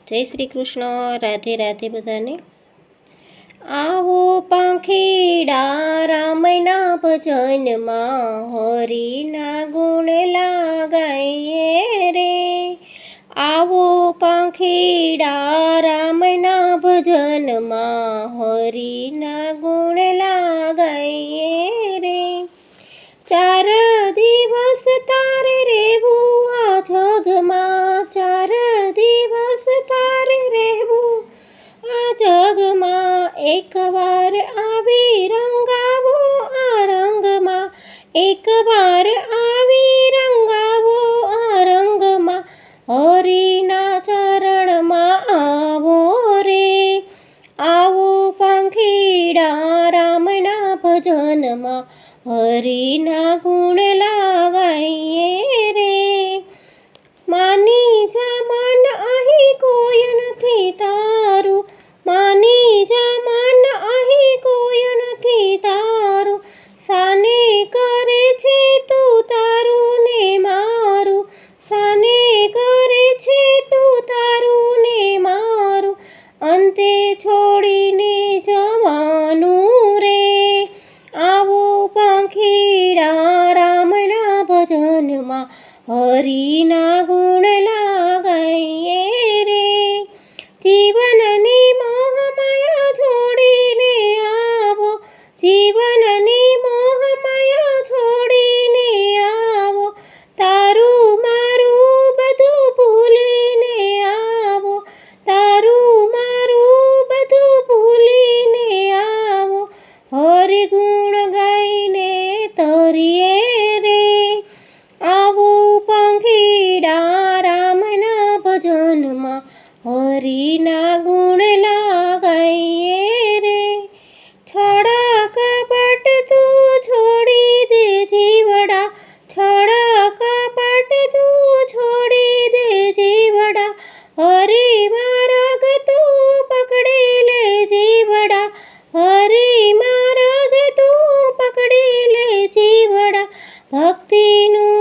જય શ્રી કૃષ્ણ. રાધે રાધે બધાને. આવો પાંખીડા રામના ભજનમાં, હરિના ગુણ લાગાઈએ રે. આવો પાંખીડા રામના ભજનમાં, હરિના ગુણ લાગાઈએ રે. 4 દિવસ તારે રહેવું આ જગમાં, 4 દિવસ તારે રહેવું આ જગમાં. એકવાર આવી રંગાવો આ રંગમાં, એકવાર આવી રંગાવો આ રંગમાં. હરિના ચરણમાં આવો રે. આવો પાંખીડા રામના ભજનમાં, હરિના ગુણ લાગાઈએ રે. માની જા મન અહીં કોઈ નથી તારું, માની જા મન અહીં કોઈ નથી તારું. સાને કરે છે તું તારું ને મારું, સાને કરે છે તું તારું ને મારું. અંતે છોડીને જવાનું રે. આવો પાંખીડા રામના ભજનમાં, હરિના ગુણ લાગાઈએ રે. જીવનની મોહમાયા છોડીને આવો, જીવનની મોહમાયા છોડીને આવો. તારું મારું બધું ભૂલીને આવો, તારું મારું બધું ભૂલીને આવો. હરિ ગુણ ગાઈને તરીએ રે. આવો પાંખીડા રામના ભજનમાં, હરિના ગુણ લાગાઈએ રે. છળ કપટ તું છોડી દે જીવડા, છળ કપટ તું છોડી દે જીવડા. હરિ માર્ગ તું પકડી લે જીવડા, હરિ માર્ગ તું પકડી લે જીવડા. ભક્તિનું